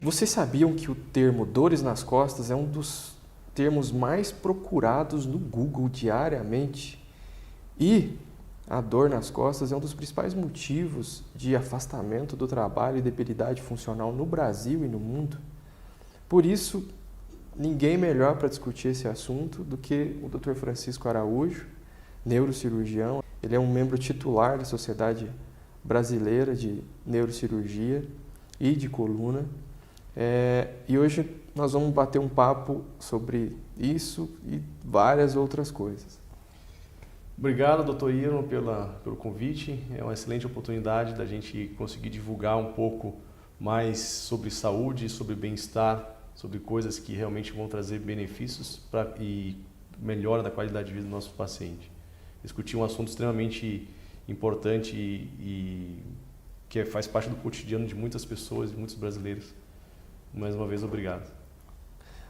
Vocês sabiam que o termo dores nas costas é um dos termos mais procurados no Google diariamente? E a dor nas costas é um dos principais motivos de afastamento do trabalho e debilidade funcional no Brasil e no mundo. Por isso, ninguém melhor para discutir esse assunto do que o Dr. Francisco Araújo, neurocirurgião. Ele é um membro titular da Sociedade Brasileira de Neurocirurgia e de Coluna. E hoje nós vamos bater um papo sobre isso e várias outras coisas. Obrigado, doutor Iron, pelo convite. É uma excelente oportunidade da gente conseguir divulgar um pouco mais sobre saúde, sobre bem-estar, sobre coisas que realmente vão trazer benefícios e melhora da qualidade de vida do nosso paciente. Discutir um assunto extremamente importante e que faz parte do cotidiano de muitas pessoas e muitos brasileiros. Mais uma vez, obrigado.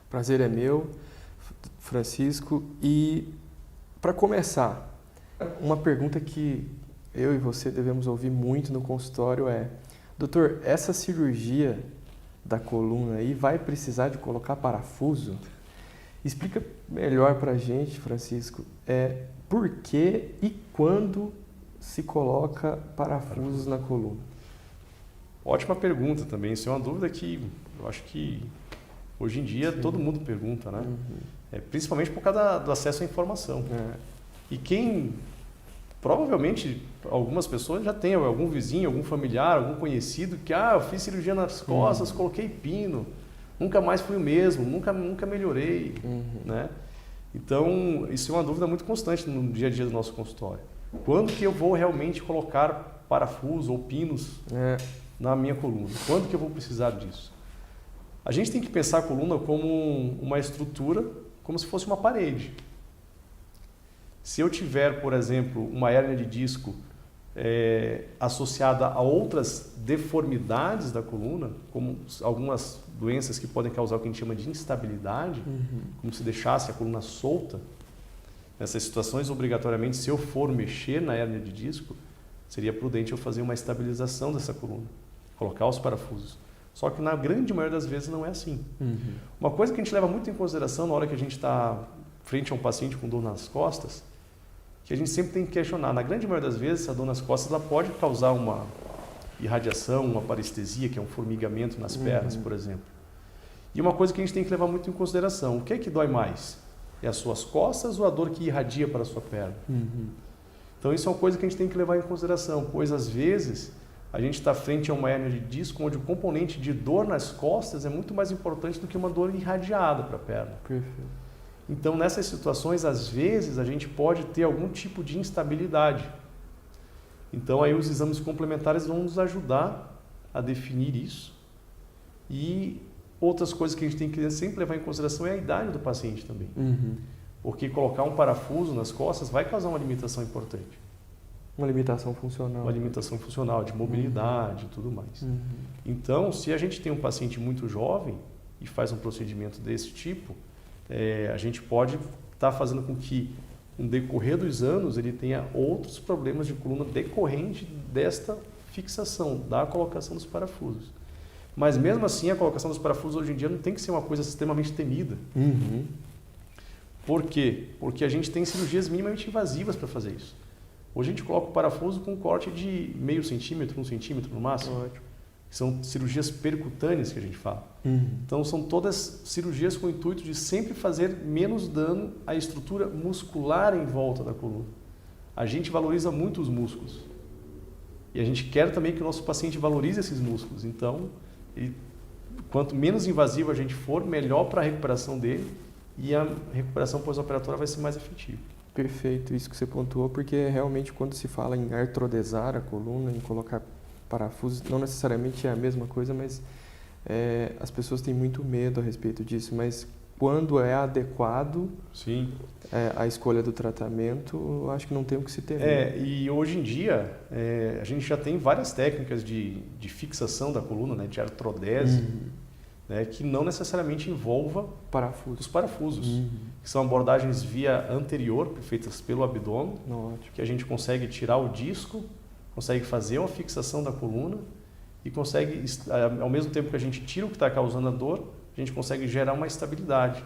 Prazer é meu, Francisco. E para começar, uma pergunta que eu e você devemos ouvir muito no consultório é: doutor, essa cirurgia da coluna aí vai precisar de colocar parafuso? Explica melhor para a gente, Francisco, por que e quando se coloca parafusos na coluna? Ótima pergunta também. Isso é uma dúvida que eu acho que hoje em dia todo mundo pergunta, né? Principalmente por causa do acesso à informação. E quem, provavelmente, algumas pessoas já têm algum vizinho, algum familiar, algum conhecido que, eu fiz cirurgia nas costas, coloquei pino, nunca mais fui o mesmo, nunca melhorei, né? Então, isso é uma dúvida muito constante no dia a dia do nosso consultório. Quando que eu vou realmente colocar parafuso ou pinos na minha coluna? Quando que eu vou precisar disso? A gente tem que pensar a coluna como uma estrutura, como se fosse uma parede. Se eu tiver, por exemplo, uma hérnia de disco associada a outras deformidades da coluna, como algumas doenças que podem causar o que a gente chama de instabilidade, como se deixasse a coluna solta, nessas situações, obrigatoriamente, se eu for mexer na hérnia de disco, seria prudente eu fazer uma estabilização dessa coluna, colocar os parafusos. Só que na grande maioria das vezes não é assim. Uma coisa que a gente leva muito em consideração na hora que a gente está frente a um paciente com dor nas costas, que a gente sempre tem que questionar. Na grande maioria das vezes, a dor nas costas ela pode causar uma irradiação, uma parestesia, que é um formigamento nas pernas, por exemplo. E uma coisa que a gente tem que levar muito em consideração, o que é que dói mais? É as suas costas ou a dor que irradia para a sua perna? Então isso é uma coisa que a gente tem que levar em consideração, pois às vezes a gente está frente a uma hérnia de disco onde o componente de dor nas costas é muito mais importante do que uma dor irradiada para a perna. Perfeito. Então, nessas situações, às vezes, a gente pode ter algum tipo de instabilidade. Então, aí os exames complementares vão nos ajudar a definir isso. E outras coisas que a gente tem que sempre levar em consideração é a idade do paciente também. Porque colocar um parafuso nas costas vai causar uma limitação importante. Uma limitação funcional. Uma limitação funcional, de mobilidade e tudo mais. Então, se a gente tem um paciente muito jovem e faz um procedimento desse tipo, a gente pode estar fazendo com que, no decorrer dos anos, ele tenha outros problemas de coluna decorrente desta fixação, da colocação dos parafusos. Mas mesmo assim, a colocação dos parafusos hoje em dia não tem que ser uma coisa extremamente temida. Por quê? Porque a gente tem cirurgias minimamente invasivas para fazer isso. Hoje a gente coloca o parafuso com um corte de 0,5 centímetro, 1 centímetro no máximo. Ótimo. São cirurgias percutâneas que a gente fala. Então são todas cirurgias com o intuito de sempre fazer menos dano à estrutura muscular em volta da coluna. A gente valoriza muito os músculos. E a gente quer também que o nosso paciente valorize esses músculos. Então, quanto menos invasivo a gente for, melhor para a recuperação dele e a recuperação pós-operatória vai ser mais efetiva. Perfeito, isso que você pontuou, porque realmente quando se fala em artrodesar a coluna, em colocar parafusos, não necessariamente é a mesma coisa, mas as pessoas têm muito medo a respeito disso, mas quando é adequado a escolha do tratamento, eu acho que não tem o que se temer. E hoje em dia a gente já tem várias técnicas de fixação da coluna, né, de artrodese, né, que não necessariamente envolva os parafusos, que são abordagens via anterior, feitas pelo abdômen, que a gente consegue tirar o disco, consegue fazer uma fixação da coluna e consegue, ao mesmo tempo que a gente tira o que está causando a dor, a gente consegue gerar uma estabilidade.